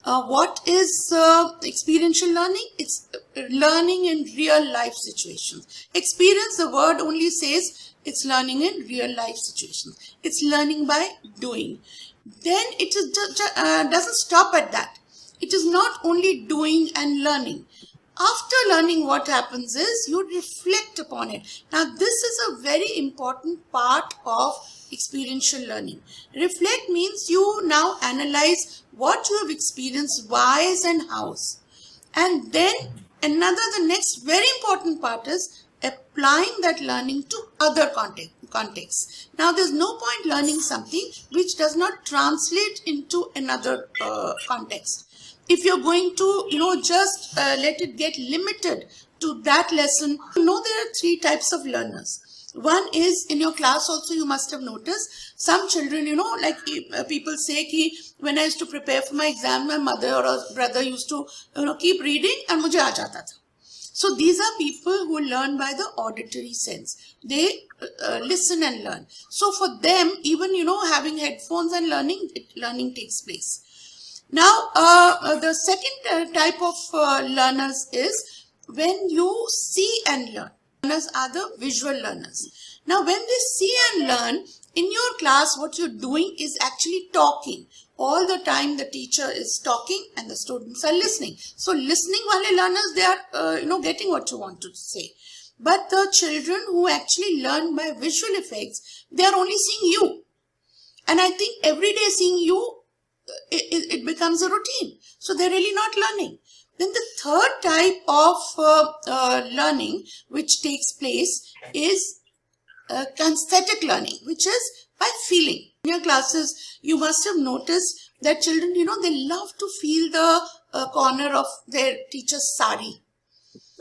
What is experiential learning? It's learning in real life situations. Experience, the word only says it's learning in real life situations. It's learning by doing. Then it is doesn't stop at that. It is not only doing and learning. After learning, what happens is you reflect upon it. Now, this is a very important part of experiential learning. Reflect means you now analyze what you have experienced, whys and hows. And then the next very important part is applying that learning to other contexts. Now, there's no point learning something which does not translate into another context. If you're going to, just let it get limited to that lesson, there are three types of learners. One is, in your class also you must have noticed, some children, like people say ki when I used to prepare for my exam, my mother or brother used to, keep reading and mujhe aa jata tha. So these are people who learn by the auditory sense. They listen and learn. So for them, even, having headphones and learning takes place. Now, the second type of learners is when you see and learn. Learners are the visual learners. Now, when they see and learn, in your class, what you're doing is actually talking. All the time the teacher is talking and the students are listening. So, listening wale learners, they are, getting what you want to say. But the children who actually learn by visual effects, they are only seeing you. And I think every day seeing you, it becomes a routine. So they're really not learning. Then the third type of learning which takes place is kinesthetic learning, which is by feeling. In your classes, you must have noticed that children, they love to feel the corner of their teacher's sari.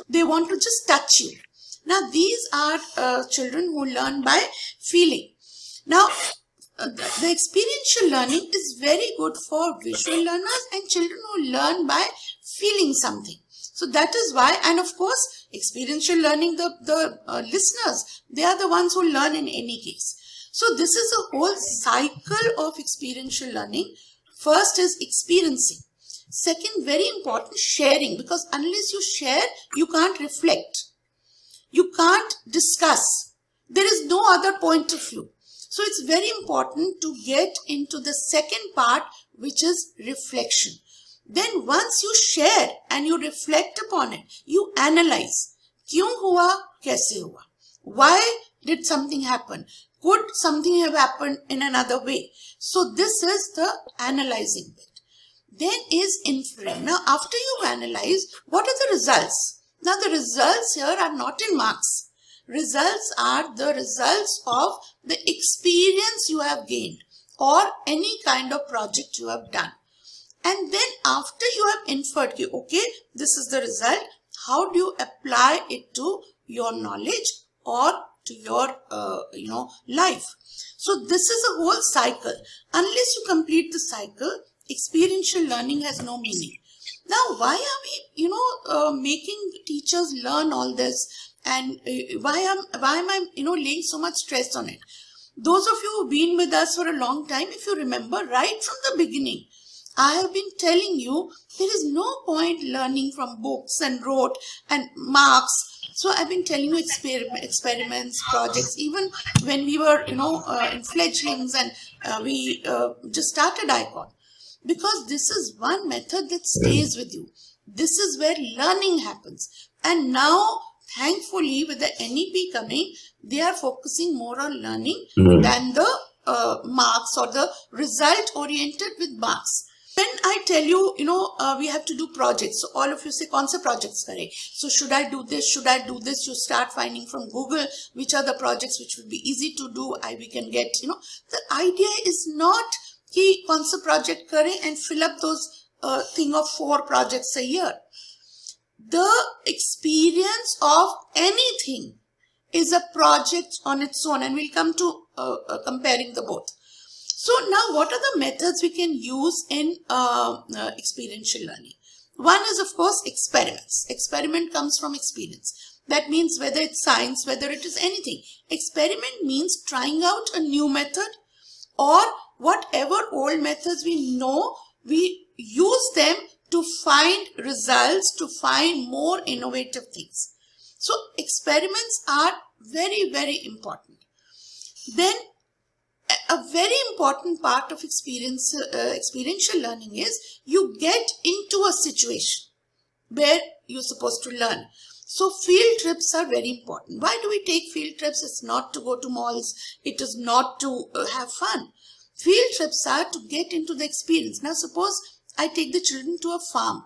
They want to just touch you. Now, these are children who learn by feeling. Now, the experiential learning is very good for visual learners and children who learn by feeling something. So that is why, and of course, experiential learning, the listeners, they are the ones who learn in any case. So this is a whole cycle of experiential learning. First is experiencing. Second, very important, sharing, because unless you share, you can't reflect. You can't discuss. There is no other point of view. So it's very important to get into the second part, which is reflection. Then once you share and you reflect upon it, you analyze. Kyun hua, kaise hua? Why did something happen? Could something have happened in another way? So this is the analyzing bit. Then is inferring. Now after you analyze, what are the results? Now the results here are not in marks. Results are the results of the experience you have gained or any kind of project you have done. And then after you have inferred, okay, this is the result, how do you apply it to your knowledge or to your, life? So this is a whole cycle. Unless you complete the cycle, experiential learning has no meaning. Now, why are we, making teachers learn all this? And why am I, laying so much stress on it? Those of you who've been with us for a long time, if you remember, right from the beginning, I have been telling you there is no point learning from books and rote and marks. So I've been telling you experiments, projects, even when we were, in fledglings and we just started ICON. Because this is one method that stays with you. This is where learning happens. And now, thankfully, with the NEP coming, they are focusing more on learning than the marks or the result oriented with marks. When I tell you, we have to do projects. So all of you say, "Kaun se projects kare?" So should I do this? Should I do this? You start finding from Google which are the projects which would be easy to do. We can get, The idea is not ki kaun se project kare and fill up those thing of 4 projects a year. The experience of anything is a project on its own, and we'll come to comparing the both. So now what are the methods we can use in experiential learning? One is, of course, experiments. Experiment comes from experience. That means whether it's science, whether it is anything. Experiment means trying out a new method or whatever old methods we know, we use them to find results, to find more innovative things. So experiments are very, very important. Then a very important part of experiential learning is you get into a situation where you're supposed to learn. So field trips are very important. Why do we take field trips? It's not to go to malls. It is not to have fun. Field trips are to get into the experience. Now suppose I take the children to a farm.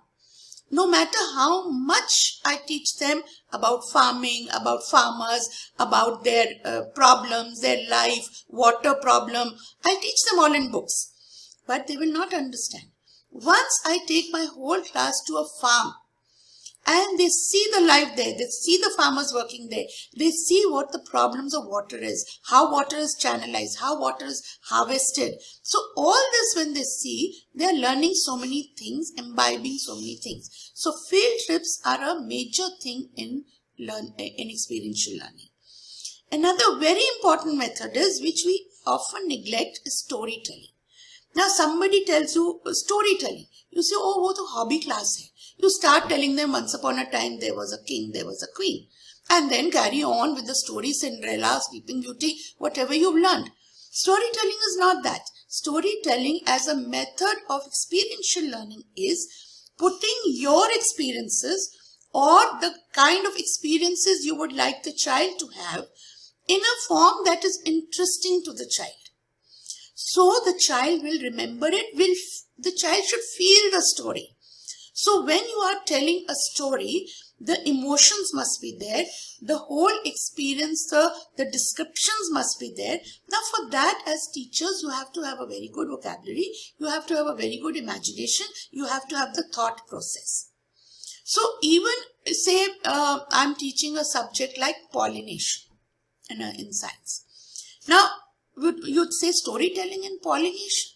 No matter how much I teach them about farming, about farmers, about their problems, their life, water problem, I teach them all in books. But they will not understand. Once I take my whole class to a farm, and they see the life there, they see the farmers working there, they see what the problems of water is, how water is channelized, how water is harvested. So all this when they see, they are learning so many things, imbibing so many things. So field trips are a major thing in experiential learning. Another very important method is, which we often neglect, is storytelling. Now somebody tells you storytelling. You say, oh, वो तो hobby class है. You start telling them once upon a time there was a king, there was a queen. And then carry on with the story, Cinderella, Sleeping Beauty, whatever you've learned. Storytelling is not that. Storytelling as a method of experiential learning is putting your experiences or the kind of experiences you would like the child to have in a form that is interesting to the child. So the child will remember it, the child should feel the story. So when you are telling a story, the emotions must be there, the whole experience, the descriptions must be there. Now for that, as teachers, you have to have a very good vocabulary, you have to have a very good imagination, you have to have the thought process. So even say I'm teaching a subject like pollination in science. Now you'd say storytelling and pollination.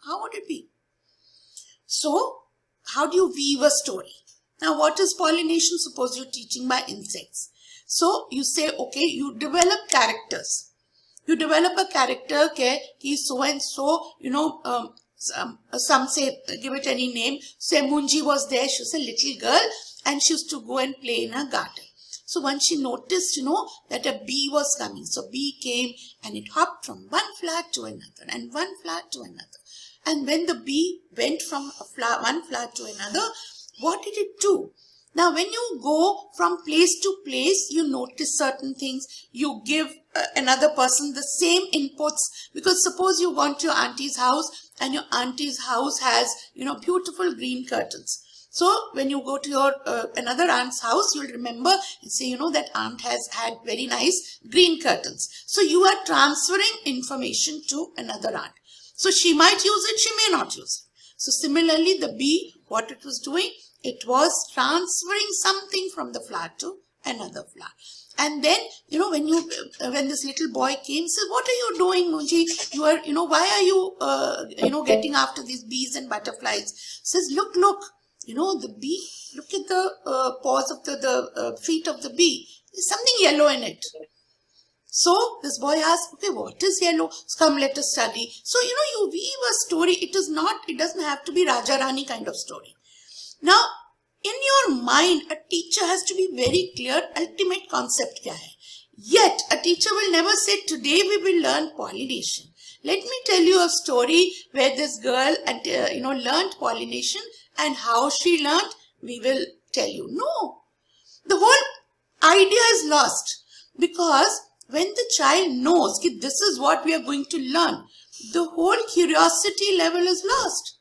How would it be? So how do you weave a story? Now, what is pollination? Suppose you're teaching by insects. So, you say, okay, you develop characters. You develop a character, okay, he's so and so, some say, give it any name. Say, Munji was there, she was a little girl and she used to go and play in her garden. So, once she noticed, that a bee was coming. So, bee came and it hopped from one flower to another and one flower to another. And when the bee went from one flower to another, what did it do? Now, when you go from place to place, you notice certain things. You give another person the same inputs. Because suppose you want your auntie's house and your auntie's house has, beautiful green curtains. So, when you go to your another aunt's house, you'll remember and say, that aunt has had very nice green curtains. So, you are transferring information to another aunt. So she might use it, she may not use it. So similarly, the bee, what it was doing, it was transferring something from the flower to another flower. And then, when this little boy came, says, what are you doing, Munji? You are, why are you, getting after these bees and butterflies? Says, look, the bee, look at the paws of the feet of the bee. There's something yellow in it. So this boy asked, okay, what is yellow? Come, let us study. So, you weave a story. It doesn't have to be Raja Rani kind of story. Now, in your mind, a teacher has to be very clear, ultimate concept kya hai. Yet, a teacher will never say, today we will learn pollination. Let me tell you a story where this girl, learned pollination and how she learned, we will tell you. No, the whole idea is lost because when the child knows that this is what we are going to learn, the whole curiosity level is lost.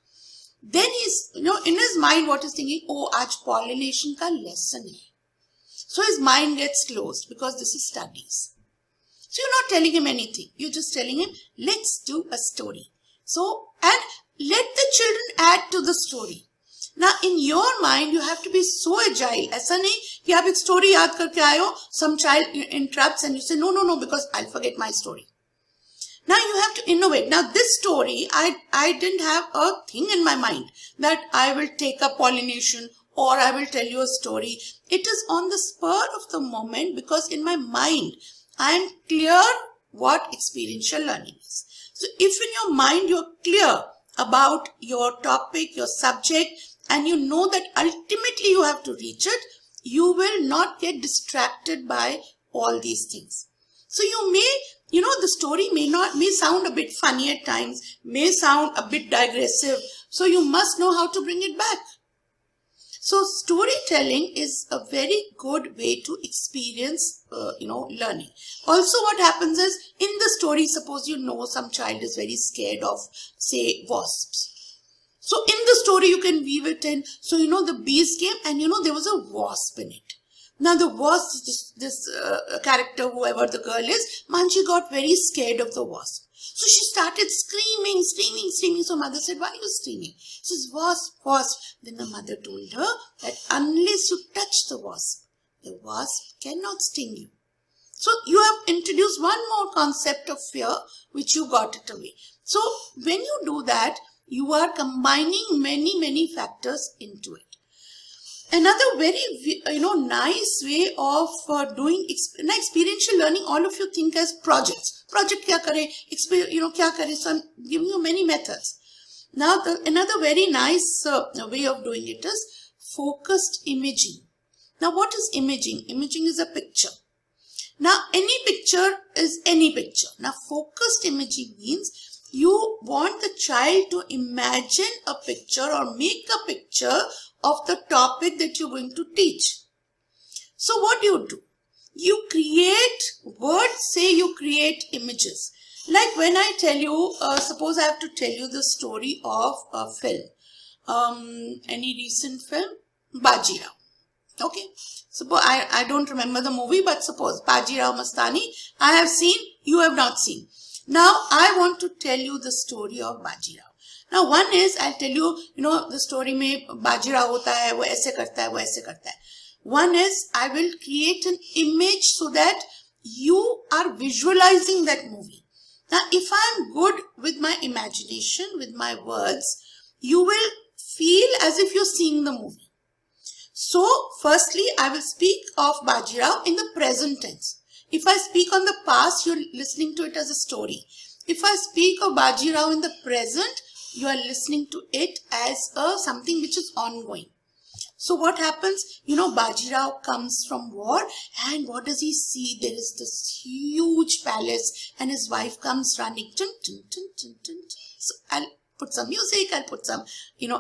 Then he's, in his mind, what he's thinking, oh, aaj pollination ka lesson hai. So his mind gets closed because this is studies. So you're not telling him anything. You're just telling him, let's do a story. So, and let the children add to the story. Now, in your mind, you have to be so agile. ऐसा नहीं कि आप एक story याद करके आए हो, some child interrupts and you say, no, because I'll forget my story. Now, you have to innovate. Now, this story, I didn't have a thing in my mind that I will take up pollination or I will tell you a story. It is on the spur of the moment because in my mind, I am clear what experiential learning is. So, if in your mind you're clear, about your topic, your subject, and you know that ultimately you have to reach it, you will not get distracted by all these things. So you may, the story may sound a bit funny at times, may sound a bit digressive. So you must know how to bring it back. So storytelling is a very good way to experience, learning. Also what happens is, in the story, suppose some child is very scared of, say, wasps. So in the story you can weave it in. So the bees came and there was a wasp in it. Now the wasp, this character, whoever the girl is, Manji got very scared of the wasp. So she started screaming. So mother said, why are you screaming? She says, wasp. Then the mother told her that unless you touch the wasp cannot sting you. So you have introduced one more concept of fear, which you got it away. So when you do that, you are combining many factors into it. Another very, nice way of doing experiential learning, all of you think as projects. Project kya kare, kya kare. So I'm giving you many methods. Now, another very nice way of doing it is focused imaging. Now, what is imaging? Imaging is a picture. Now, any picture is any picture. Now, focused imaging means you want the child to imagine a picture or make a picture of the topic that you're going to teach. So what do? You create words, say you create images. Like when I tell you, suppose I have to tell you the story of a film. Any recent film? Bajirao. Okay. Suppose I don't remember the movie, but suppose Bajirao Mastani, I have seen, you have not seen. Now I want to tell you the story of Bajirao. Now one is, I'll tell you, the story mein Bajirao hota hai, wo aise karta hai, wo aise karta hai. One is, I will create an image so that you are visualizing that movie. Now if I am good with my imagination, with my words, you will feel as if you're seeing the movie. So firstly, I will speak of Bajirao in the present tense. If I speak on the past, you're listening to it as a story. If I speak of Bajirao in the present, you are listening to it as something which is ongoing. So what happens? Bajirao comes from war, and what does he see? There is this huge palace and his wife comes running. Tun, tun, tun, tun, tun. So I'll put some music, I'll put some,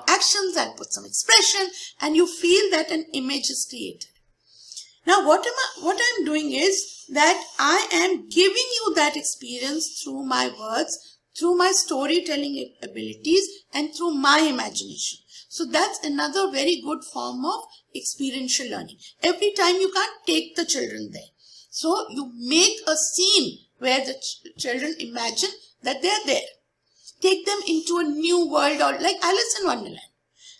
actions, I'll put some expression, and you feel that an image is created. Now what I'm doing is that I am giving you that experience through my words, through my storytelling abilities, and through my imagination. So that's another very good form of experiential learning. Every time you can't take the children there. So you make a scene where the children imagine that they are there. Take them into a new world, or like Alice in Wonderland.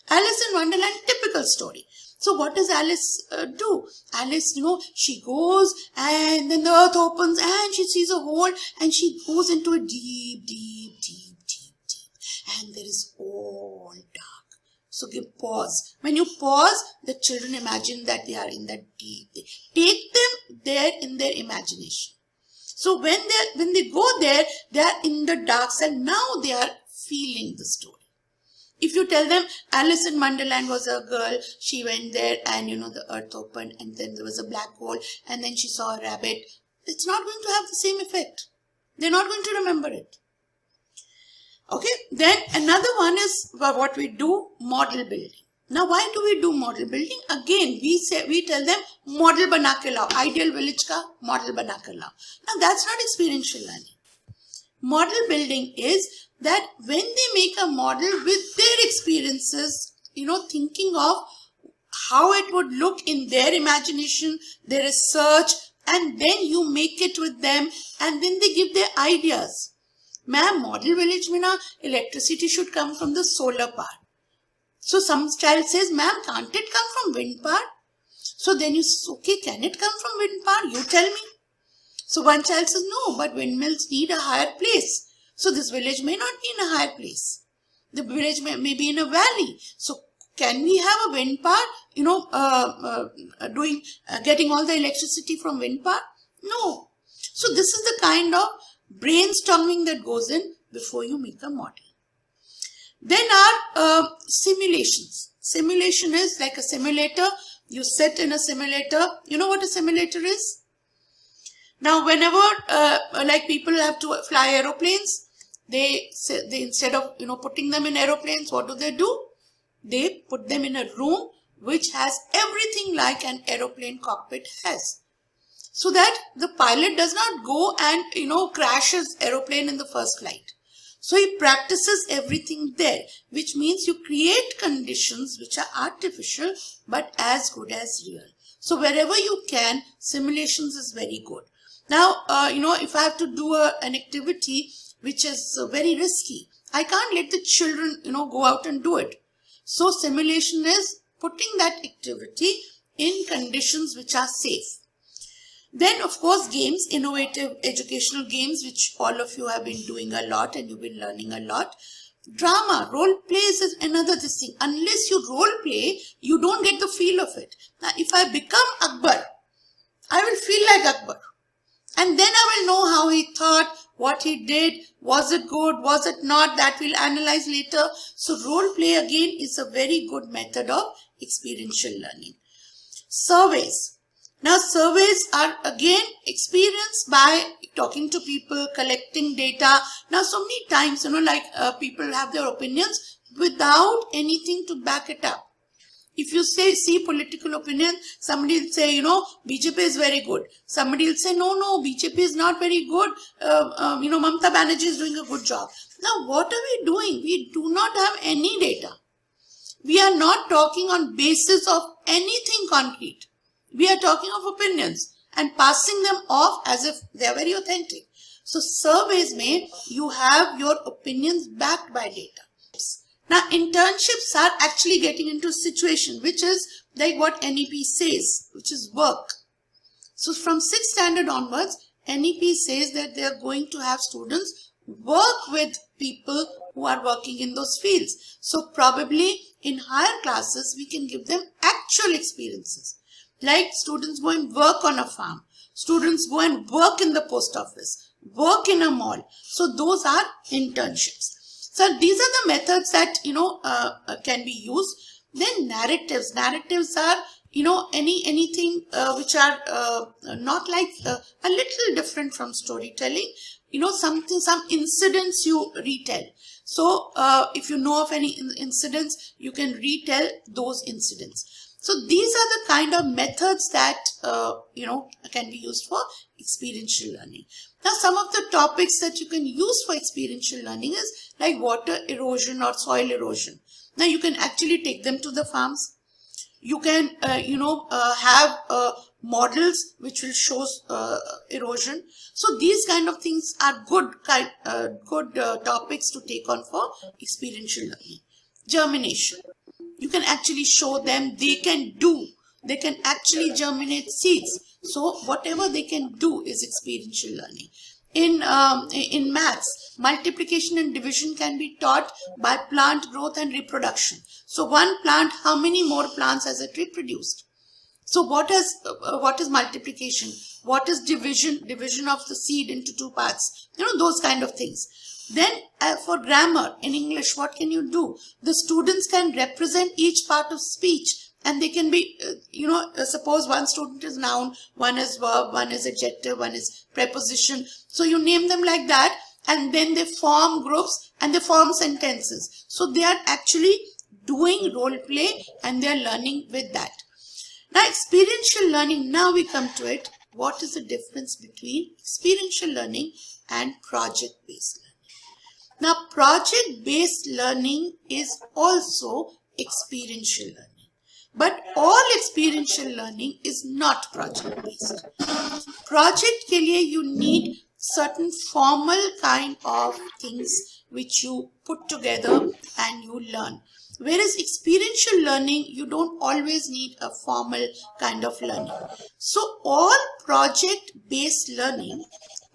Alice in Wonderland, typical story. So what does Alice do? Alice, she goes and then the earth opens and she sees a hole and she goes into a deep. And there is all dark. So give pause. When you pause, the children imagine that they are in that deep. Take them there in their imagination. So when they go there, they are in the dark side. Now they are feeling the story. If you tell them Alice in Wonderland was a girl, she went there and the earth opened and then there was a black hole and then she saw a rabbit, it's not going to have the same effect. They're not going to remember it. Okay, then another one is what we do, model building. Now why do we do model building? Again, we tell them model bana ke lao, ideal village ka model bana ke lao. Now that's not experiential learning. Model building is that when they make a model with their experiences, thinking of how it would look in their imagination, their research, and then you make it with them and then they give their ideas. Ma'am, model village mein na electricity should come from the solar power. So some child says, ma'am, can't it come from wind power? So then you say, okay, can it come from wind power? You tell me. So one child says, no, but windmills need a higher place. So this village may not be in a higher place. The village may be in a valley. So can we have a wind power, getting all the electricity from wind power? No. So this is the kind of brainstorming that goes in before you make a model. Then are simulations. Simulation is like a simulator. You sit in a simulator. You know what a simulator is? Now, whenever like people have to fly aeroplanes, they instead of putting them in aeroplanes, what do? They put them in a room which has everything like an aeroplane cockpit has, so that the pilot does not go and crashes aeroplane in the first flight. So he practices everything there, which means you create conditions which are artificial but as good as real. So wherever you can, simulations is very good. Now, if I have to do an activity which is very risky, I can't let the children, go out and do it. So simulation is putting that activity in conditions which are safe. Then, of course, games, innovative educational games, which all of you have been doing a lot and you've been learning a lot. Drama, role plays is another thing. Unless you role play, you don't get the feel of it. Now, if I become Akbar, I will feel like Akbar. And then I will know how he thought, what he did, was it good, was it not, that we'll analyze later. So role play again is a very good method of experiential learning. Surveys. Now surveys are again experienced by talking to people, collecting data. Now so many times, people have their opinions without anything to back it up. If you see political opinion, somebody will say, BJP is very good. Somebody will say, no, BJP is not very good. Mamata Banerjee is doing a good job. Now, what are we doing? We do not have any data. We are not talking on basis of anything concrete. We are talking of opinions and passing them off as if they are very authentic. So, surveys may you have your opinions backed by data. Now, internships are actually getting into a situation which is like what NEP says, which is work. So, from 6th standard onwards, NEP says that they are going to have students work with people who are working in those fields. So, probably in higher classes, we can give them actual experiences. Like students go and work on a farm. Students go and work in the post office, work in a mall. So, those are internships. So these are the methods that can be used. Then narratives. Narratives are anything which are not like a little different from storytelling. Some incidents you retell. So if you know of any incidents, you can retell those incidents. So these are the kind of methods that can be used for experiential learning. Now, some of the topics that you can use for experiential learning is like water erosion or soil erosion. Now, you can actually take them to the farms. You can, have models which will show erosion. So, these kind of things are good topics to take on for experiential learning. Germination. You can actually show them they can actually germinate seeds. So whatever they can do is experiential learning. In maths, multiplication and division can be taught by plant growth and reproduction. So one plant, how many more plants has it reproduced? So what is multiplication? What is division? Division of the seed into two parts. Those kind of things. Then for grammar in English, what can you do? The students can represent each part of speech. And they can be, suppose one student is noun, one is verb, one is adjective, one is preposition. So you name them like that, and then they form groups and they form sentences. So they are actually doing role play and they are learning with that. Now, experiential learning, now we come to it. What is the difference between experiential learning and project-based learning? Now, project-based learning is also experiential learning. But all experiential learning is not project based. Project के लिए you need certain formal kind of things which you put together and you learn. Whereas experiential learning, you don't always need a formal kind of learning. So all project based learning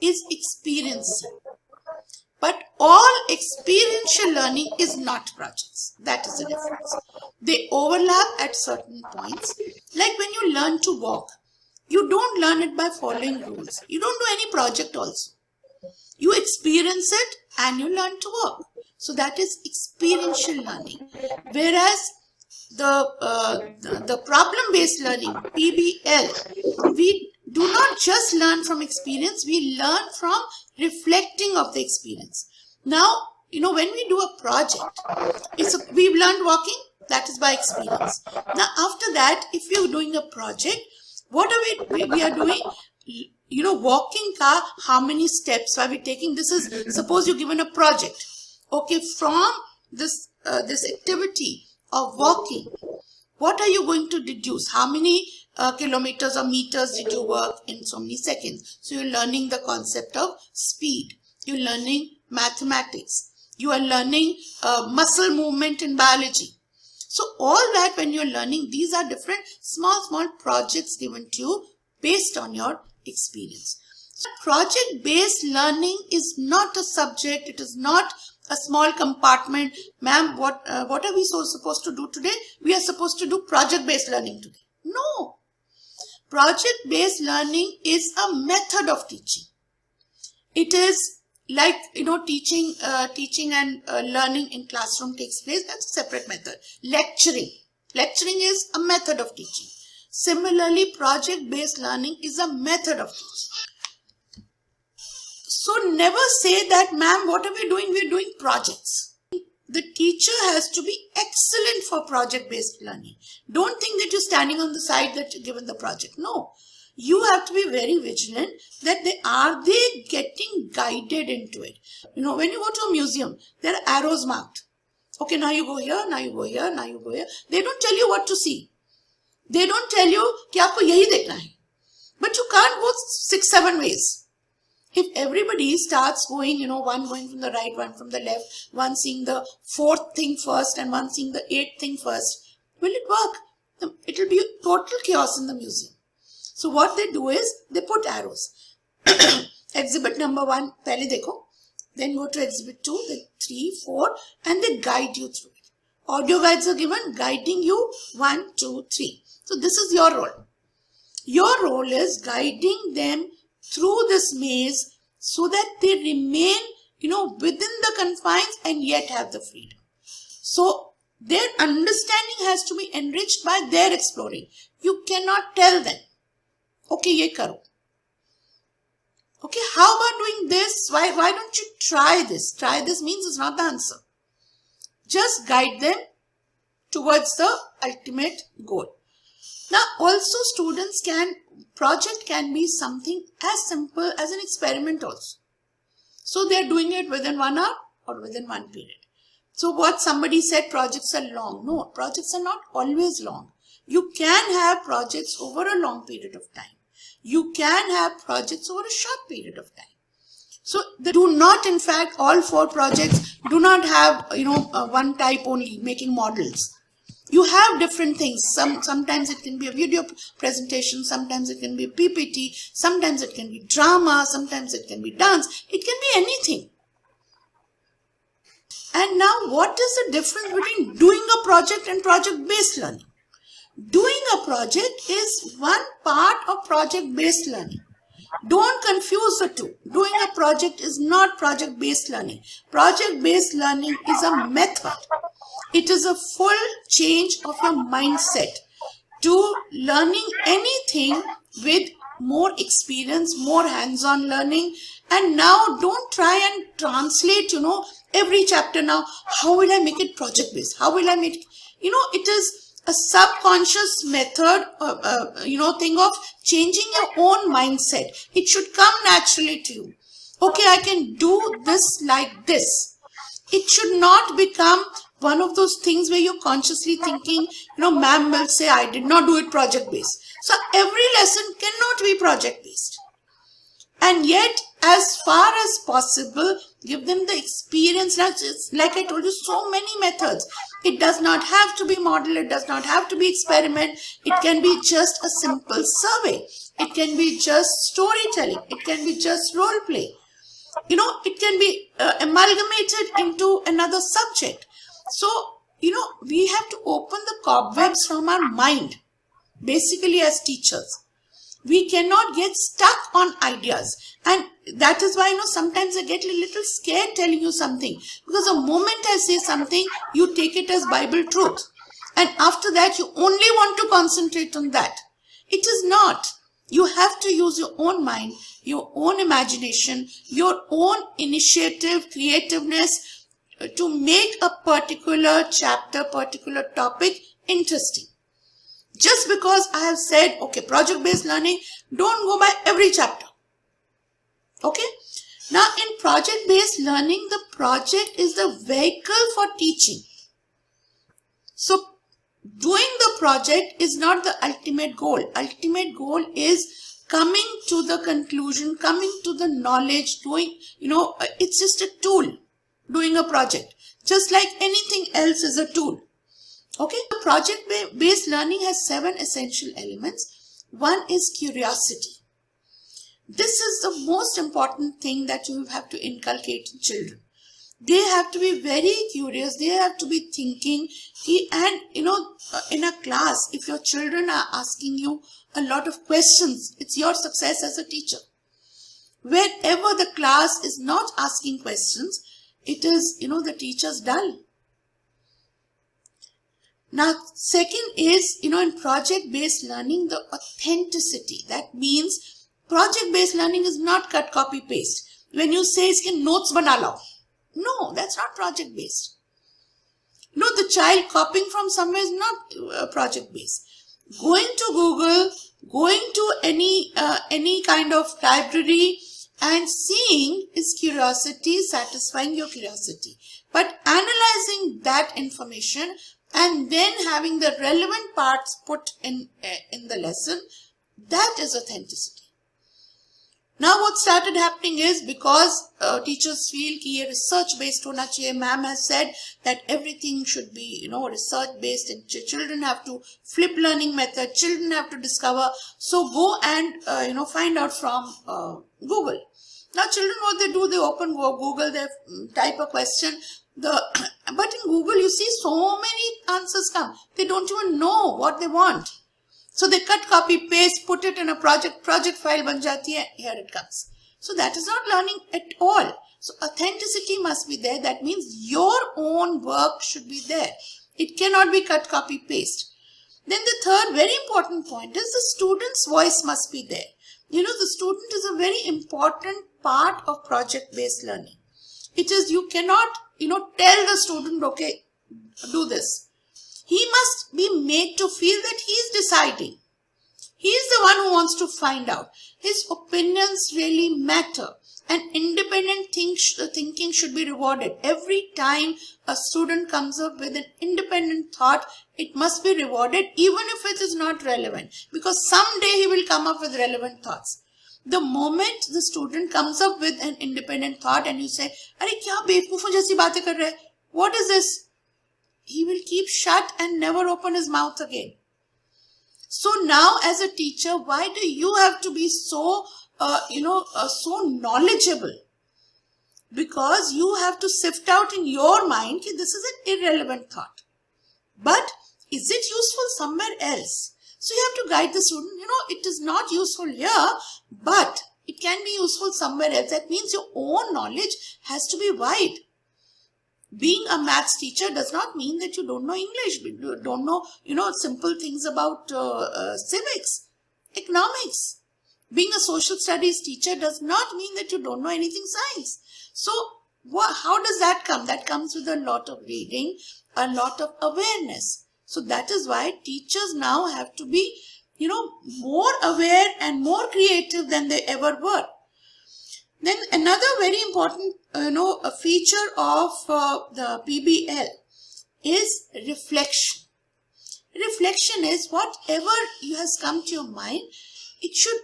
is experiential. But all experiential learning is not projects. That is the difference. They overlap at certain points. Like when you learn to walk, you don't learn it by following rules. You don't do any project also. You experience it and you learn to walk. So that is experiential learning. Whereas the problem-based learning, PBL, we do not just learn from experience, we learn from reflecting of the experience. Now, when we do a project, we've learned walking, that is by experience. Now, after that, if you're doing a project, what are we are doing? Walking ka, how many steps are we taking? This is, suppose you're given a project. Okay, from this activity of walking, what are you going to deduce? How many kilometers or meters did you walk in so many seconds? So you're learning the concept of speed. You're learning mathematics. You are learning muscle movement in biology. So all that when you're learning, these are different small projects given to you based on your experience. So project-based learning is not a subject. It is not a small compartment. Ma'am, what are we supposed to do today? We are supposed to do project-based learning today. No. Project-based learning is a method of teaching. It is like, teaching and learning in classroom takes place. That's a separate method. Lecturing is a method of teaching. Similarly, project-based learning is a method of teaching. So never say that, ma'am, what are we doing? We're doing projects. The teacher has to be excellent for project-based learning. Don't think that you're standing on the side that you're given the project. No. You have to be very vigilant that are they getting guided into it. When you go to a museum, there are arrows marked. Okay, now you go here, now you go here, now you go here. They don't tell you what to see. They don't tell you कि आपको यही देखना है. But you can't go 6-7 ways. If everybody starts going, one going from the right, one from the left, one seeing the 4th thing first and one seeing the 8th thing first, will it work? It will be total chaos in the museum. So what they do is, they put arrows. Exhibit number 1, pehle dekho. Then go to exhibit 2, then 3, 4, and they guide you through it. Audio guides are given, guiding you 1, 2, 3. So this is your role. Your role is guiding them through this maze so that they remain, within the confines and yet have the freedom. So their understanding has to be enriched by their exploring. You cannot tell them, okay, ye karo. Okay, how about doing this? Why don't you try this? Try this means it's not the answer. Just guide them towards the ultimate goal. Now, also project can be something as simple as an experiment also. So they are doing it within 1 hour or within 1 period. So what somebody said, projects are long. No, projects are not always long. You can have projects over a long period of time. You can have projects over a short period of time. So do not, in fact, all 4 projects do not have, one type only, making models. You have different things. Sometimes it can be a video presentation, sometimes it can be a PPT, sometimes it can be drama, sometimes it can be dance. It can be anything. And now, what is the difference between doing a project and project-based learning? Doing a project is one part of project-based learning. Don't confuse the two. Doing a project is not project-based learning. Project-based learning is a method. It is a full change of your mindset to learning anything with more experience, more hands-on learning. And now don't try and translate, every chapter now. How will I make it project-based? How will I make it? It is a subconscious method, thing of changing your own mindset. It should come naturally to you. Okay, I can do this like this. It should not become one of those things where you're consciously thinking, ma'am will say, I did not do it project-based. So every lesson cannot be project-based. And yet, as far as possible, give them the experience. Like I told you, so many methods. It does not have to be model. It does not have to be experiment. It can be just a simple survey. It can be just storytelling. It can be just role play. It can be amalgamated into another subject. So, we have to open the cobwebs from our mind, basically as teachers. We cannot get stuck on ideas. And that is why, sometimes I get a little scared telling you something. Because the moment I say something, you take it as Bible truth. And after that, you only want to concentrate on that. It is not. You have to use your own mind, your own imagination, your own initiative, creativeness to make a particular chapter, particular topic interesting. Just because I have said, okay, project-based learning, don't go by every chapter. Okay? Now, in project-based learning, the project is the vehicle for teaching. So, doing the project is not the ultimate goal. Ultimate goal is coming to the conclusion, coming to the knowledge, doing, it's just a tool, doing a project. Just like anything else is a tool. Okay, the project-based learning has 7 essential elements. One is curiosity. This is the most important thing that you have to inculcate in children. They have to be very curious. They have to be thinking. And, in a class, if your children are asking you a lot of questions, it's your success as a teacher. Wherever the class is not asking questions, it is, the teacher's dull. Now, second is, in project-based learning, the authenticity. That means project-based learning is not cut, copy, paste. When you say, iske notes bana lao. No, that's not project-based. The child copying from somewhere is not project-based. Going to Google, going to any kind of library and seeing is curiosity, satisfying your curiosity. But analyzing that information and then having the relevant parts put in the lesson, that is authenticity. Now what started happening is, because teachers feel कि ये research based होना चाहिए, ma'am has said that everything should be research based, and children have to flip learning method, children have to discover, so go and find out from Google. Now children, what they do, they open Google, they type a question, but in Google you see so many answers come, they don't even know what they want. So they cut, copy, paste, put it in a project file ban jati hai, here it comes. So that is not learning at all. So authenticity must be there. That means your own work should be there. It cannot be cut, copy, paste. Then the third very important point is the student's voice must be there. The student is a very important part of project-based learning. It is, you cannot, tell the student, okay, do this. He must be made to feel that he is deciding. He is the one who wants to find out. His opinions really matter. And independent thinking should be rewarded. Every time a student comes up with an independent thought, it must be rewarded even if it is not relevant. Because someday he will come up with relevant thoughts. The moment the student comes up with an independent thought and you say, "Arey kya बेवकूफों जैसी बातें कर रहे हैं? What is this?" He will keep shut and never open his mouth again. So now as a teacher, why do you have to be so, so knowledgeable? Because you have to sift out in your mind that this is an irrelevant thought. But is it useful somewhere else? So you have to guide the student, it is not useful here, but it can be useful somewhere else. That means your own knowledge has to be wide. Being a maths teacher does not mean that you don't know English, you don't know, simple things about civics, economics. Being a social studies teacher does not mean that you don't know anything science. So how does that come? That comes with a lot of reading, a lot of awareness. So that is why teachers now have to be, more aware and more creative than they ever were. Then another very important, a feature of the PBL is reflection. Reflection is whatever has come to your mind, it should,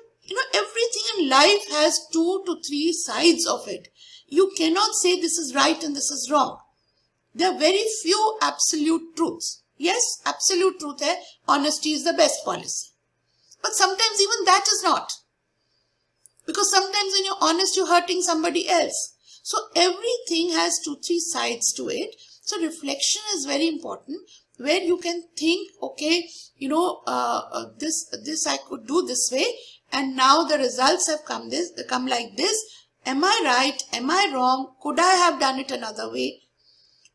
everything in life has 2 to 3 sides of it. You cannot say this is right and this is wrong. There are very few absolute truths. Yes, absolute truth hai, honesty is the best policy. But sometimes even that is not. Because sometimes when you're honest, you're hurting somebody else. So everything has 2, 3 sides to it. So reflection is very important, where you can think, okay, this I could do this way, and now the results have come like this. Am I right? Am I wrong? Could I have done it another way?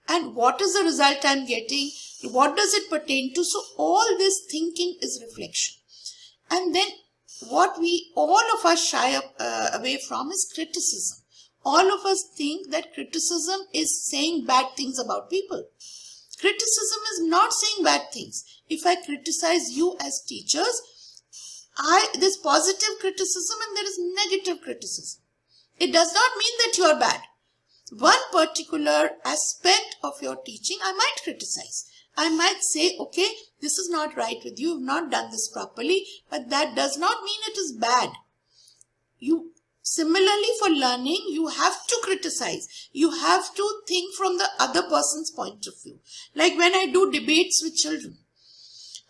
And what is the result I'm getting? What does it pertain to? So all this thinking is reflection. And then what we all of us shy away from is criticism. All of us think that criticism is saying bad things about people. Criticism is not saying bad things. If I criticize you as teachers, there's positive criticism and there is negative criticism. It does not mean that you are bad. One particular aspect of your teaching I might criticize. I might say, okay, this is not right with you, you've not done this properly, but that does not mean it is bad. Similarly, for learning, you have to criticize. You have to think from the other person's point of view. Like when I do debates with children,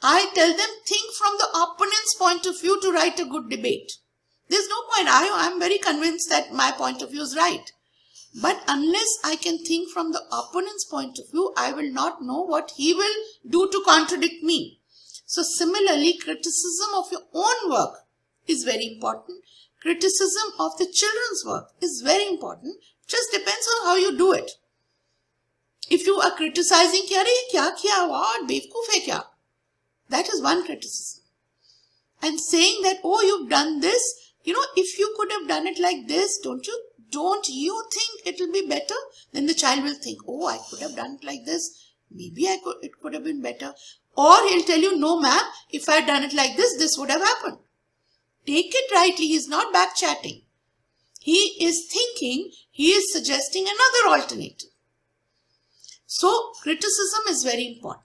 I tell them, think from the opponent's point of view to write a good debate. There's no point. I'm very convinced that my point of view is right. But unless I can think from the opponent's point of view, I will not know what he will do to contradict me. So similarly, criticism of your own work is very important. Criticism of the children's work is very important. Just depends on how you do it. If you are criticizing, kya kiya, what, bevkoof hai kya? That is one criticism. And saying that, oh, you've done this, if you could have done it like this, don't you think it will be better? Then the child will think, oh, I could have done it like this. Maybe it could have been better. Or he'll tell you, no ma'am, if I had done it like this, this would have happened. Take it rightly, he is not back chatting. He is thinking, he is suggesting another alternative. So, criticism is very important.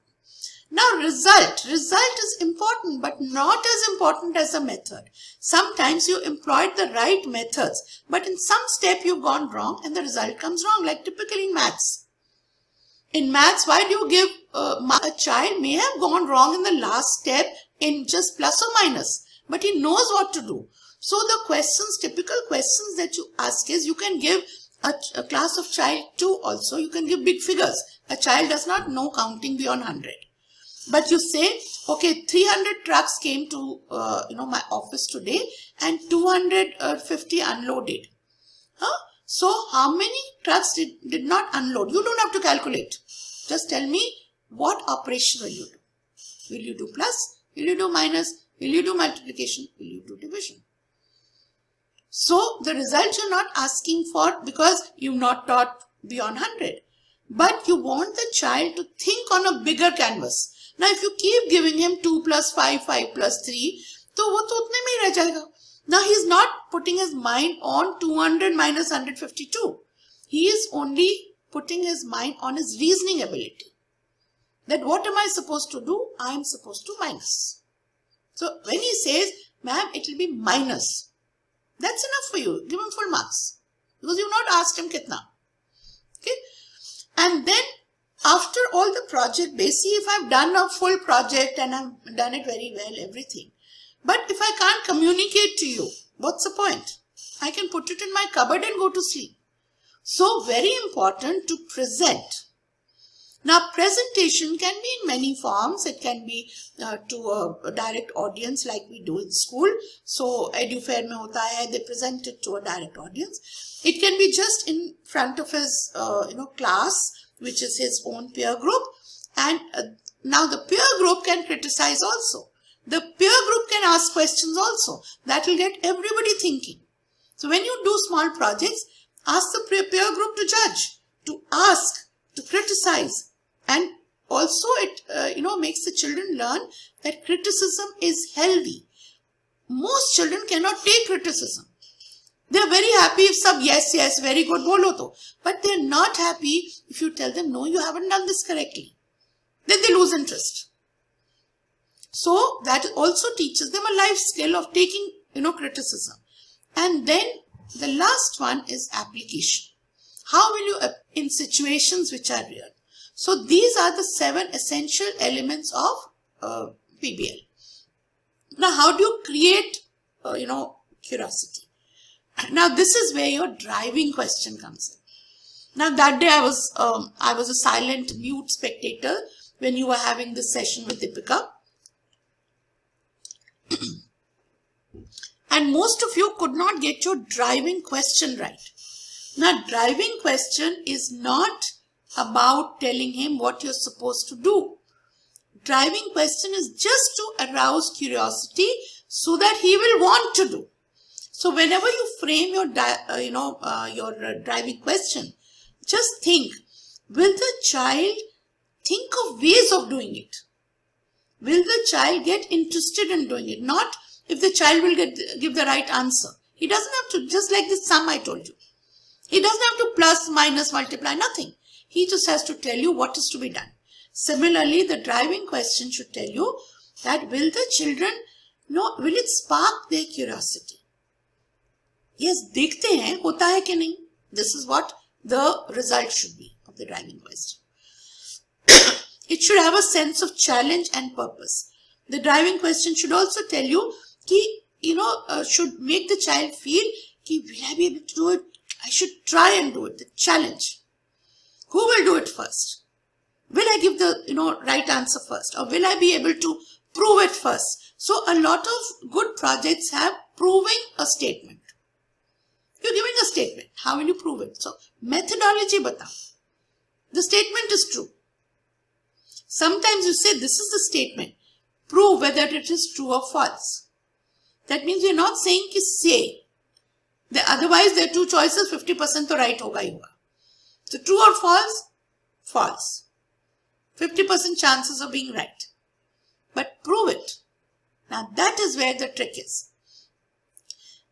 Now, result is important, but not as important as the method. Sometimes you employed the right methods, but in some step you've gone wrong and the result comes wrong, like typically in maths. In maths, why do you give a child may have gone wrong in the last step in just plus or minus, but he knows what to do. So the typical questions that you ask is, you can give a class of child 2 also, you can give big figures. A child does not know counting beyond 100. But you say, okay, 300 trucks came to my office today and 250 unloaded. So how many trucks did not unload? You don't have to calculate. Just tell me, what operation will you do? Will you do plus? Will you do minus? Will you do multiplication? Will you do division? So the result you're not asking for because you've not taught beyond 100. But you want the child to think on a bigger canvas. Now if you keep giving him 2 plus 5, 5 plus 3, तो वो तो उतने में ही रह जाएगा. Now he is not putting his mind on 200 minus 152. He is only putting his mind on his reasoning ability. That what am I supposed to do? I am supposed to minus. So when he says, ma'am, it will be minus, that's enough for you. Give him full marks. Because you've not asked him kitna. Okay? And then after all the project base, see, if I've done a full project and I've done it very well, everything. But if I can't communicate to you, what's the point? I can put it in my cupboard and go to sleep. So very important to present. Now presentation can be in many forms. It can be to a direct audience like we do in school. So EduFair mein hota hai, they present it to a direct audience. It can be just in front of his class, which is his own peer group. And now the peer group can criticize also. The peer group can ask questions also. That will get everybody thinking. So when you do small projects, ask the peer group to judge, to ask, to criticize. And also it makes the children learn that criticism is healthy. Most children cannot take criticism. They are very happy if yes, very good, bolo to. But they are not happy if you tell them, no, you haven't done this correctly. Then they lose interest. So that also teaches them a life skill of taking, criticism. And then the last one is application. How will you, in situations which are real? So these are the 7 essential elements of PBL. Now, how do you create, curiosity? Now, this is where your driving question comes in. Now, that day I was a silent, mute spectator when you were having this session with Deepika. And most of you could not get your driving question right. Now, driving question is not about telling him what you're supposed to do. Driving question is just to arouse curiosity so that he will want to do. So whenever you frame your driving question, just think, will the child think of ways of doing it? Will the child get interested in doing it? Not if the child will give the right answer. He doesn't have to, just like this sum I told you. He doesn't have to plus, minus, multiply, nothing. He just has to tell you what is to be done. Similarly, the driving question should tell you that will the children, will it spark their curiosity? Yes, देखते हैं, होता है कि नहीं? This is what the result should be of the driving question. It should have a sense of challenge and purpose. The driving question should also tell you, should make the child feel, will I be able to do it? I should try and do it. The challenge. Who will do it first? Will I give the right answer first, or will I be able to prove it first? So a lot of good projects have proving a statement. You're giving a statement. How will you prove it? So methodology batao. The statement is true. Sometimes you say this is the statement. Prove whether it is true or false. That means you're not saying ki say. Otherwise there are two choices, 50% to right hoga hi hoga. So true or false? False. 50% chances of being right. But prove it. Now that is where the trick is.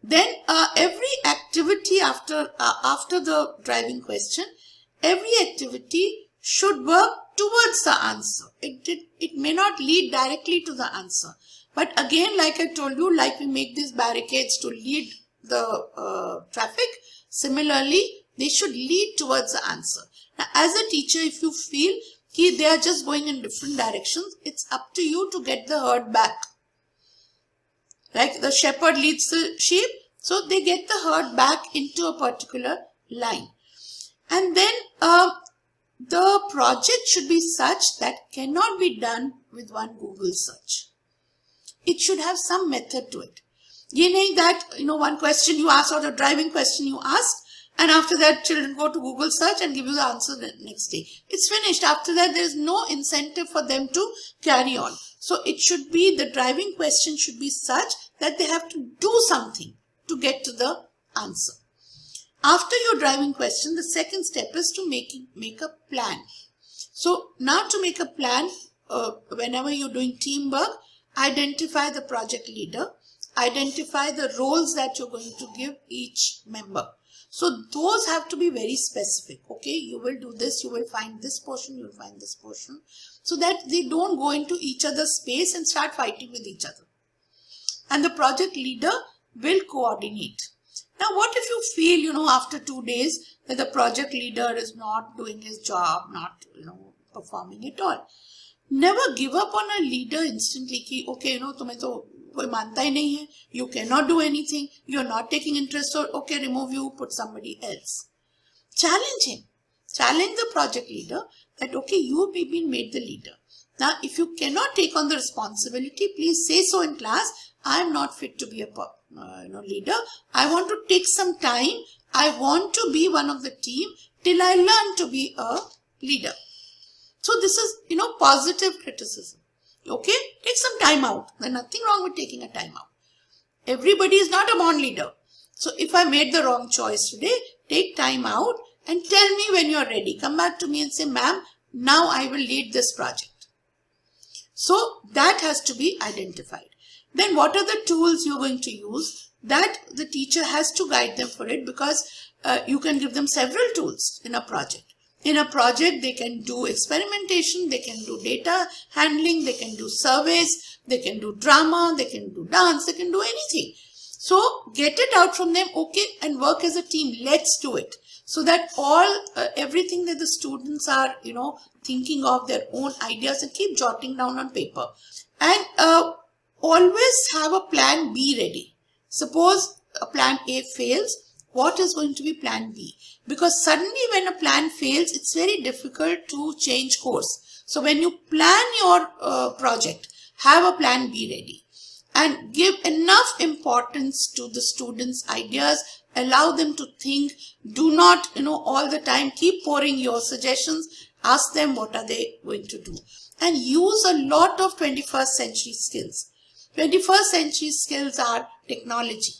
Then every activity after the driving question, every activity should work towards the answer. It may not lead directly to the answer. But again, like I told you, like we make these barricades to lead the traffic, similarly, they should lead towards the answer. Now, as a teacher, if you feel they are just going in different directions, it's up to you to get the herd back. Like the shepherd leads the sheep, so they get the herd back into a particular line. And then the project should be such that cannot be done with one Google search. It should have some method to it. Ye nahi that, one question you ask or the driving question you ask, and after that children go to Google search and give you the answer the next day. It's finished. After that there is no incentive for them to carry on. So it should be, the driving question should be such that they have to do something to get to the answer. After your driving question, the second step is to make a plan. So now to make a plan, whenever you're doing teamwork, identify the project leader, identify the roles that you're going to give each member. So those have to be very specific. Okay, you will do this, you will find this portion, you will find this portion, so that they don't go into each other's space and start fighting with each other. And the project leader will coordinate. Now, what if you feel, after 2 days that the project leader is not doing his job, not, performing at all? Never give up on a leader instantly. Ki, okay, tumhe to koi manta hi nahi hai. You cannot do anything. You are not taking interest. So, okay, remove you, put somebody else. Challenge him. Challenge the project leader that, okay, you have been made the leader. Now, if you cannot take on the responsibility, please say so in class. I am not fit to be a leader. I want to take some time. I want to be one of the team till I learn to be a leader. So this is, positive criticism. Okay, take some time out. There's nothing wrong with taking a time out. Everybody is not a born leader. So if I made the wrong choice today, take time out and tell me when you're ready. Come back to me and say, ma'am, now I will lead this project. So that has to be identified. Then what are the tools you're going to use? That the teacher has to guide them for it, because you can give them several tools in a project. In a project, they can do experimentation, they can do data handling, they can do surveys, they can do drama, they can do dance, they can do anything. So get it out from them, okay, and work as a team. Let's do it. So that everything that the students are, thinking of, their own ideas, and keep jotting down on paper. And always have a plan B ready. Suppose a plan A fails, what is going to be plan B? Because suddenly when a plan fails, it's very difficult to change course. So when you plan your project, have a plan B ready. and give enough importance to the students' ideas. Allow them to think. Do not, all the time keep pouring your suggestions. Ask them what are they going to do. And use a lot of 21st century skills. 21st century skills are technology.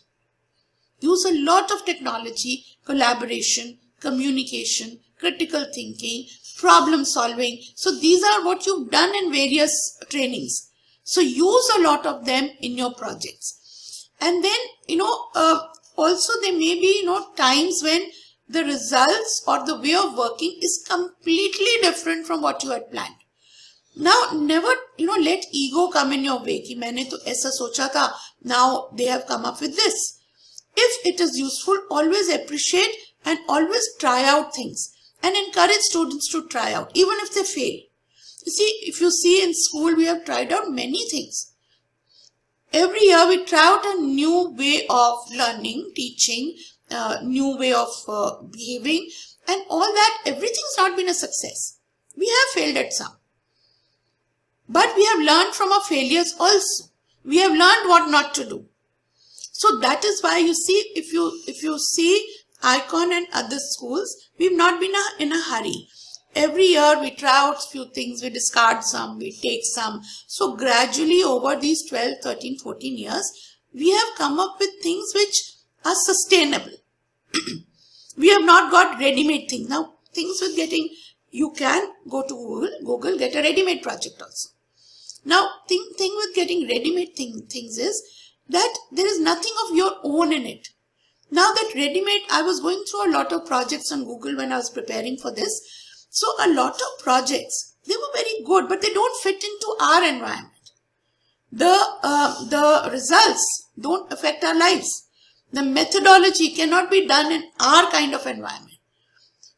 Use a lot of technology, collaboration, communication, critical thinking, problem solving. So these are what you've done in various trainings. So use a lot of them in your projects. And then, also there may be, times when the results or the way of working is completely different from what you had planned. Now, never, let ego come in your way. कि मैंने तो ऐसा सोचा था, now they have come up with this. If it is useful, always appreciate and always try out things and encourage students to try out, even if they fail. You see, if you see in school, we have tried out many things. Every year we try out a new way of learning, teaching, new way of behaving, and all that. Everything's not been a success. We have failed at some. But we have learned from our failures also. We have learned what not to do. So that is why you see, if you see Icon and other schools, we've not been in a hurry. Every year we try out few things, we discard some, we take some. So gradually over these 12, 13, 14 years, we have come up with things which are sustainable. We have not got ready-made things. Now things with getting, you can go to Google, get a ready-made project also. Now thing with getting ready-made things is that there is nothing of your own in it. Now that ready-made, I was going through a lot of projects on Google when I was preparing for this. So a lot of projects, they were very good, but they don't fit into our environment. The results don't affect our lives. The methodology cannot be done in our kind of environment.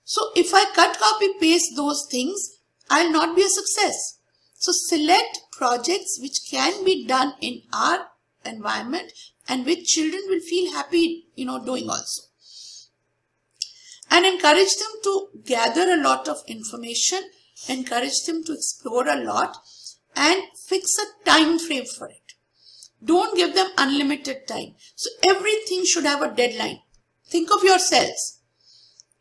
So if I cut, copy, paste those things, I'll not be a success. So select projects which can be done in our environment and which children will feel happy, doing also. And encourage them to gather a lot of information, encourage them to explore a lot and fix a time frame for it. Don't give them unlimited time. So everything should have a deadline. Think of yourselves.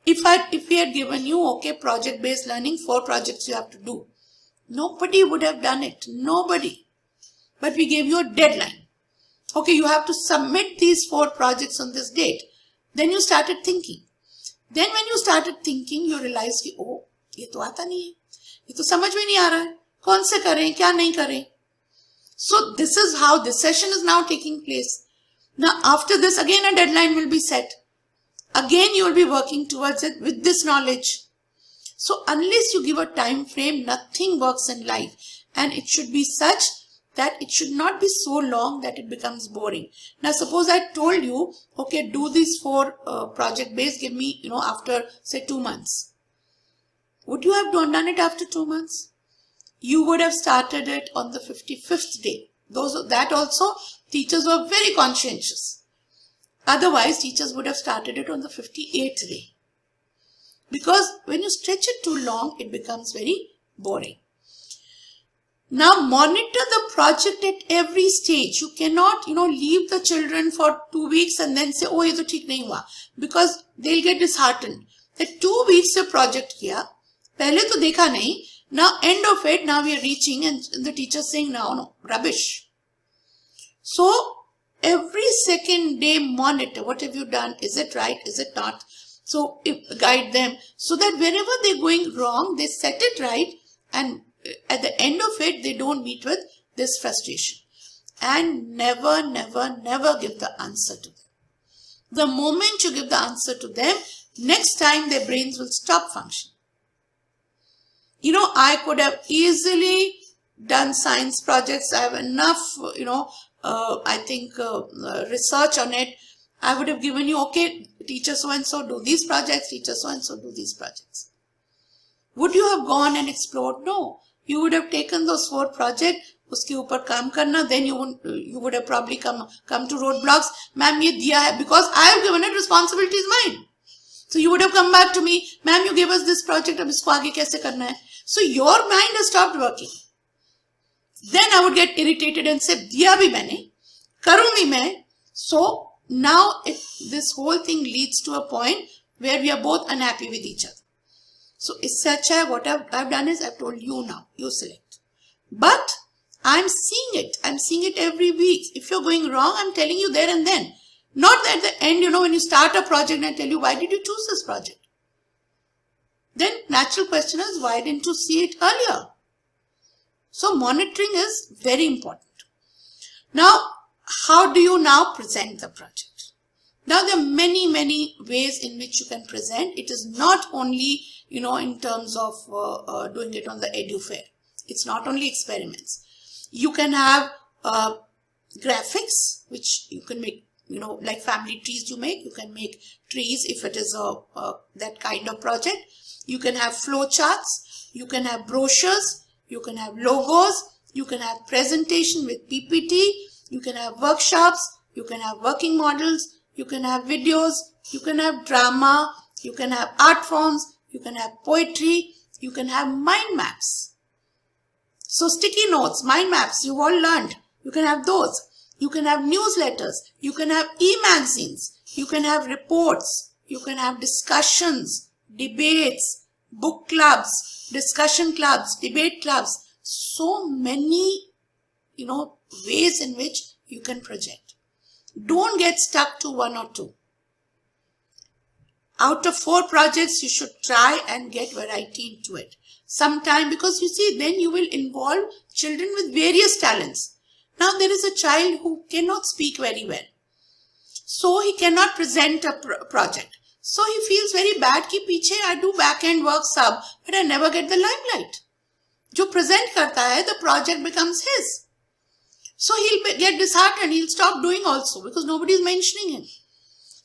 If we had given you, project-based learning, 4 projects you have to do. Nobody would have done it. Nobody. But we gave you a deadline. Okay, you have to submit these 4 projects on this date. Then you started thinking. Then when you started thinking, you realized कि ये तो आता नहीं है, ये तो समझ में नहीं आ रहा है, कौन से करें, क्या नहीं करें. So this is how this session is now taking place. Now after this, again a deadline will be set. Again you will be working towards it with this knowledge. So unless you give a time frame, nothing works in life. And it should be such that it should not be so long that it becomes boring. Now suppose I told you, okay, do these 4 project based, give me, after say 2 months. Would you have done it after 2 months? You would have started it on the 55th day. That also, teachers were very conscientious. Otherwise, teachers would have started it on the 58th day. Because when you stretch it too long, it becomes very boring. Now monitor the project at every stage. You cannot, leave the children for 2 weeks and then say, oh, ye to theek nahi hua. Because they'll get disheartened. That 2 weeks your project kiya, pehle to dekha nahi. Now end of it, now we are reaching and the teacher saying, no, rubbish. So every second day monitor, what have you done? Is it right? Is it not? So guide them so that wherever they're going wrong, they set it right, and at the end of it, they don't meet with this frustration. And never, never, never give the answer to them. The moment you give the answer to them, next time their brains will stop functioning. I could have easily done science projects. I have enough, research on it. I would have given you, okay, teacher so-and-so do these projects, teacher so-and-so do these projects. Would you have gone and explored? No. You would have taken those 4 projects, uske upar kaam karna, then you would have probably come to roadblocks. Ma'am, ye diya hai, because I have given it, responsibility is mine. So you would have come back to me, ma'am, you gave us this project, ab isko aage kaise karna hai? So your mind has stopped working. Then I would get irritated and say, diya bhi maine, करूंगी मैं. So now this whole thing leads to a point where we are both unhappy with each other. So इससे अच्छा है, what I've done is I've told you now, you select. But I'm seeing it. I'm seeing it every week. If you're going wrong, I'm telling you there and then. Not at the end, when you start a project and I tell you, why did you choose this project? Then natural question is, why didn't you see it earlier? So monitoring is very important. Now, how do you now present the project? Now, there are many, many ways in which you can present. It is not only, in terms of doing it on the edu fair. It's not only experiments. You can have graphics, which you can make, like family trees you make. You can make trees if it is that kind of project. You can have flow charts. You can have brochures. You can have logos. You can have presentation with PPT. You can have workshops. You can have working models. You can have videos. You can have drama. You can have art forms. You can have poetry. You can have mind maps. So sticky notes, mind maps, you've all learned. You can have those. You can have newsletters. You can have e-magazines. You can have reports. You can have discussions, debates, book clubs, discussion clubs, debate clubs. So many, ways in which you can project. Don't get stuck to one or two. Out of 4 projects, you should try and get variety into it. Sometime, because you see, then you will involve children with various talents. Now, there is a child who cannot speak very well. So, he cannot present a project. So, he feels very bad कि पीछे I do back-end work sub, but I never get the limelight. जो present करता है, the project becomes his. So, he'll get disheartened. He'll stop doing also because nobody is mentioning him.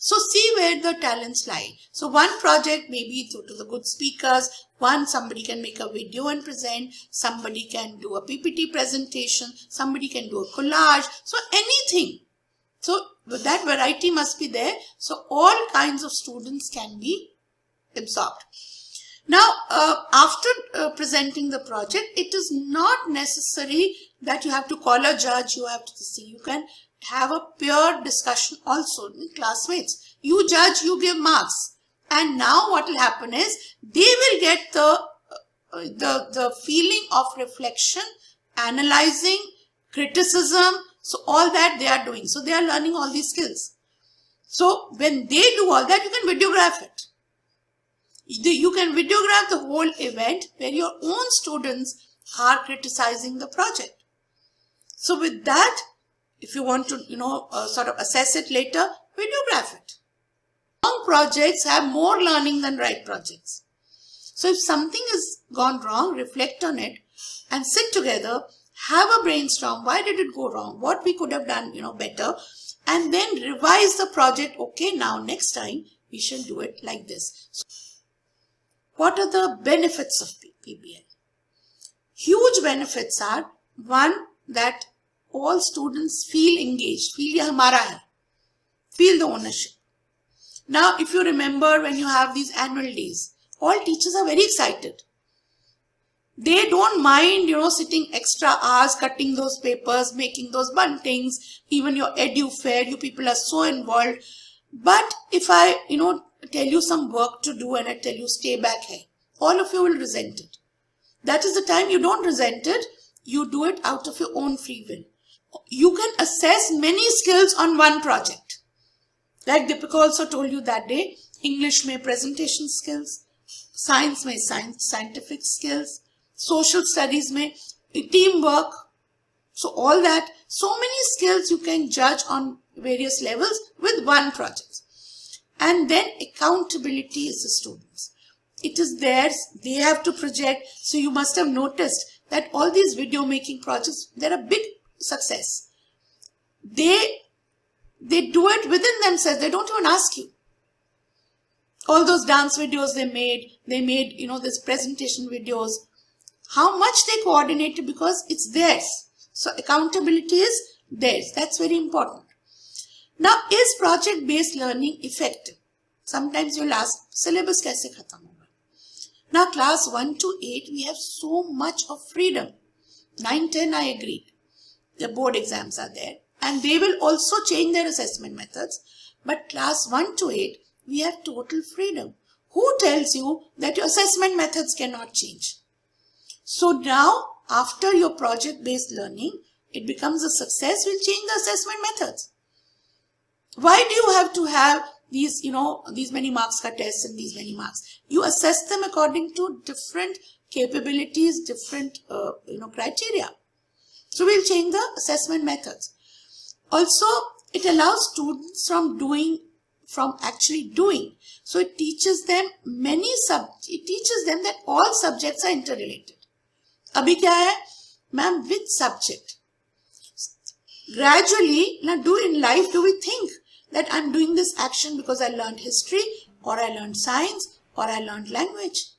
So see where the talents lie. So one project may be to the good speakers. Somebody can make a video and present. Somebody can do a PPT presentation. Somebody can do a collage. So anything. So that variety must be there. So all kinds of students can be absorbed. Now, after presenting the project, it is not necessary that you have to call a judge. You have to see. You can have a peer discussion also with classmates. You judge, you give marks. And now what will happen is they will get the feeling of reflection, analyzing, criticism. So all that they are doing. So they are learning all these skills. So when they do all that, you can videograph it. You can videograph the whole event where your own students are criticizing the project. So with that, if you want to, sort of assess it later, videograph it. Wrong projects have more learning than right projects. So if something has gone wrong, reflect on it and sit together, have a brainstorm. Why did it go wrong? What we could have done, better, and then revise the project. Okay, now next time we shall do it like this. So, what are the benefits of PBL? Huge benefits are, one, that all students feel engaged, feel ye hamara hai, feel the ownership. Now, if you remember when you have these annual days, all teachers are very excited. They don't mind, sitting extra hours, cutting those papers, making those buntings, even your edu fair, you people are so involved. But if I, tell you some work to do and I tell you stay back here, all of you will resent it. That is the time you don't resent it, you do it out of your own free will. You can assess many skills on one project. Like Deepika also told you that day, English mein presentation skills, science mein scientific skills, social studies mein teamwork. So all that, so many skills you can judge on various levels with one project. And then accountability is the students. It is theirs, they have to project. So you must have noticed that all these video making projects, they're a big success. They do it within themselves. They don't even ask you. All those dance videos they made, this presentation videos. How much they coordinated because it's theirs. So accountability is theirs. That's very important. Now, is project-based learning effective? Sometimes you'll ask, syllabus kaise khatam hoga? Now, class 1 to 8, we have so much of freedom. 9, 10, I agree. The board exams are there. and they will also change their assessment methods. But class 1 to 8, we have total freedom. Who tells you that your assessment methods cannot change? So now, after your project-based learning, it becomes a success, we'll change the assessment methods. Why do you have to have these, these many marks ka tests and these many marks? You assess them according to different capabilities, different, criteria. So we'll change the assessment methods. Also, it allows students from actually doing. So it teaches them that all subjects are interrelated. Abhi kya hai? Ma'am, which subject? Gradually, now in life, do we think that I'm doing this action because I learned history, or I learned science, or I learned language?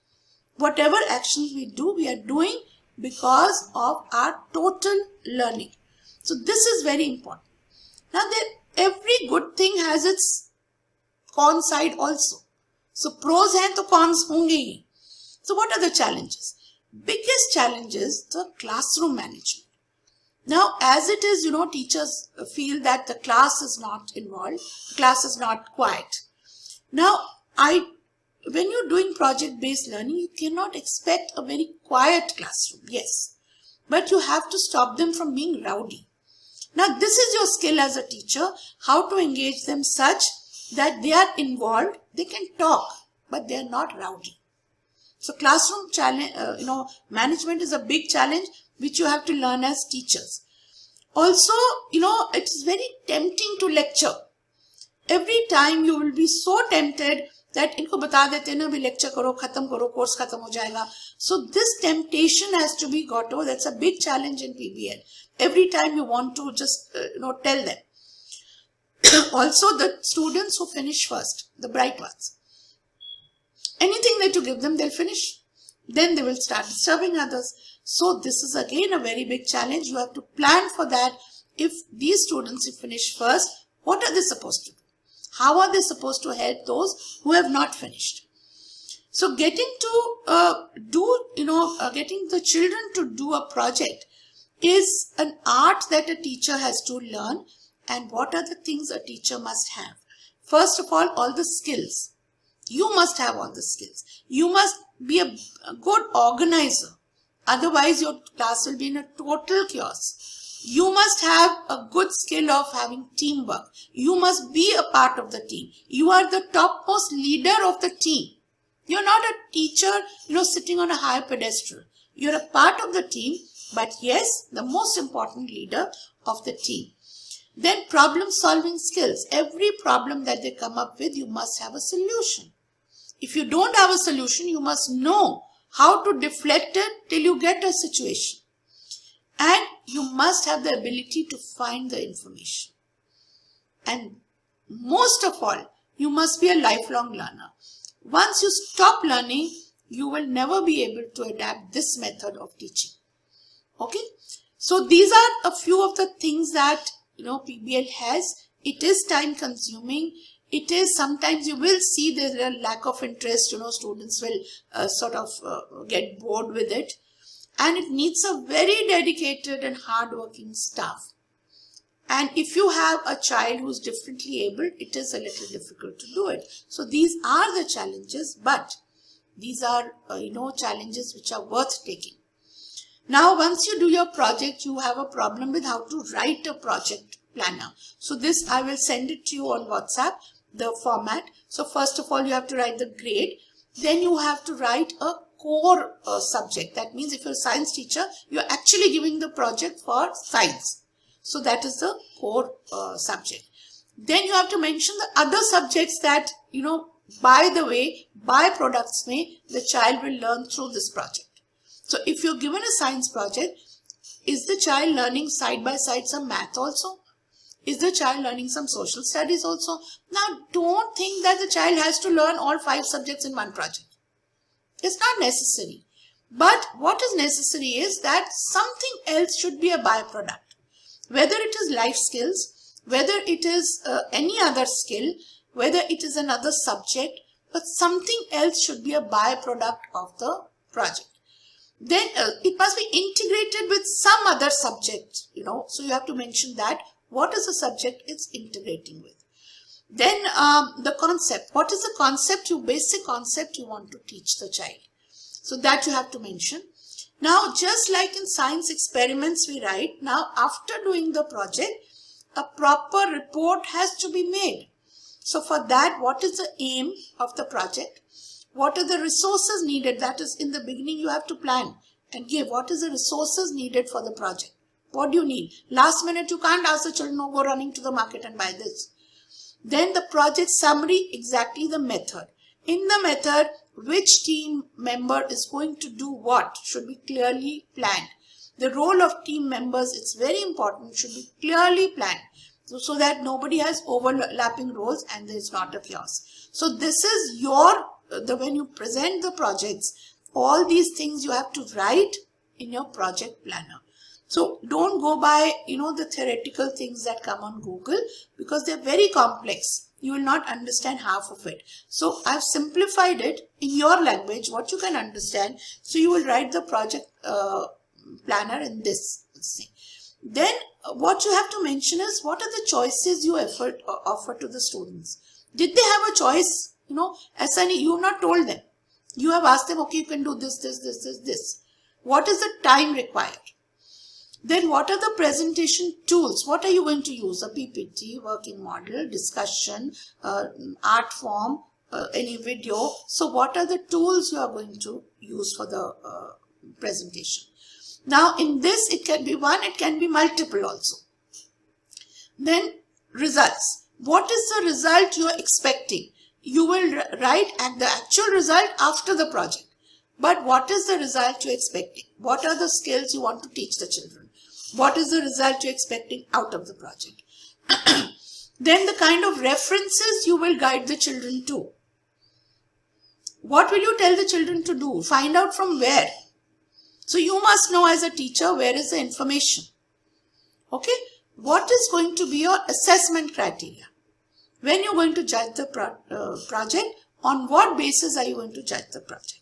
Whatever actions we do, we are doing because of our total learning. So this is very important. Now, every good thing has its con side also. So pros hain to cons honge hi. So what are the challenges? Biggest challenge is the classroom management. Now, as it is, teachers feel that the class is not involved, class is not quiet. Now, when you're doing project-based learning, you cannot expect a very quiet classroom, yes. But you have to stop them from being rowdy. Now, this is your skill as a teacher, how to engage them such that they are involved, they can talk, but they are not rowdy. So classroom challenge, management is a big challenge which you have to learn as teachers. Also, it is very tempting to lecture. Every time you will be so tempted that इनको बता देते ना भी lecture करो, खत्म करो, course खत्म हो जाएगा. So this temptation has to be got over. That's a big challenge in PBL. Every time you want to just tell them. Also, the students who finish first, the bright ones, anything that you give them, they'll finish. Then they will start disturbing others. So this is again a very big challenge. You have to plan for that. If these students who finish first, what are they supposed to do? How are they supposed to help those who have not finished? So getting the children to do a project is an art that a teacher has to learn. And what are the things a teacher must have? First of all the skills. You must have all the skills. You must be a good organizer. Otherwise, your class will be in a total chaos. You must have a good skill of having teamwork. You must be a part of the team. You are the topmost leader of the team. You're not a teacher, sitting on a high pedestal. You're a part of the team, but yes, the most important leader of the team. Then problem-solving skills. Every problem that they come up with, you must have a solution. If you don't have a solution, you must know how to deflect it till you get a situation. And you must have the ability to find the information. And most of all, you must be a lifelong learner. Once you stop learning, you will never be able to adapt this method of teaching. Okay? So these are a few of the things that PBL has. It is time consuming. It is sometimes you will see there's a lack of interest. Students will get bored with it. And it needs a very dedicated and hardworking staff. And if you have a child who's differently able, it is a little difficult to do it. So these are the challenges, but these are, challenges which are worth taking. Now, once you do your project, you have a problem with how to write a project planner. So this, I will send it to you on WhatsApp, the format. So first of all, you have to write the grade. Then you have to write a core subject. That means if you're a science teacher, you're actually giving the project for science. So that is the core subject. Then you have to mention the other subjects that, by the way, byproducts may the child will learn through this project. So if you're given a science project, is the child learning side by side some math also? Is the child learning some social studies also? Now, don't think that the child has to learn all 5 subjects in one project. It's not necessary. But what is necessary is that something else should be a byproduct. Whether it is life skills, whether it is any other skill, whether it is another subject, but something else should be a byproduct of the project. Then it must be integrated with some other subject, so you have to mention that What is the subject it's integrating with? Then the concept. What is the concept, your basic concept you want to teach the child? So that you have to mention. Now, just like in science experiments we write, now after doing the project, a proper report has to be made. So for that, what is the aim of the project? What are the resources needed? That is, in the beginning you have to plan and give what is the resources needed for the project. What do you need? Last minute you can't ask the children, no, go running to the market and buy this. Then the project summary, exactly the method. In the method, which team member is going to do what should be clearly planned. The role of team members, it's very important, should be clearly planned so that nobody has overlapping roles and there is not a chaos. So this is your, when you present the projects, all these things you have to write in your project planner. So don't go by, the theoretical things that come on Google, because they're very complex. You will not understand half of it. So I've simplified it in your language, what you can understand. So you will write the project planner in this thing. Then what you have to mention is, what are the choices you offer to the students? Did they have a choice? SNE, you have not told them. You have asked them, okay, you can do this, this, this, this, this. What is the time required? Then what are the presentation tools? What are you going to use? A PPT, working model, discussion, art form, any video. So what are the tools you are going to use for the presentation? Now in this, it can be one, it can be multiple also. Then results. What is the result you are expecting? You will write at the actual result after the project. But what is the result you are expecting? What are the skills you want to teach the children? What is the result you're expecting out of the project? Then the kind of references you will guide the children to. What will you tell the children to do? Find out from where. So you must know as a teacher, where is the information? Okay. What is going to be your assessment criteria? When you're going to judge the project, on what basis are you going to judge the project?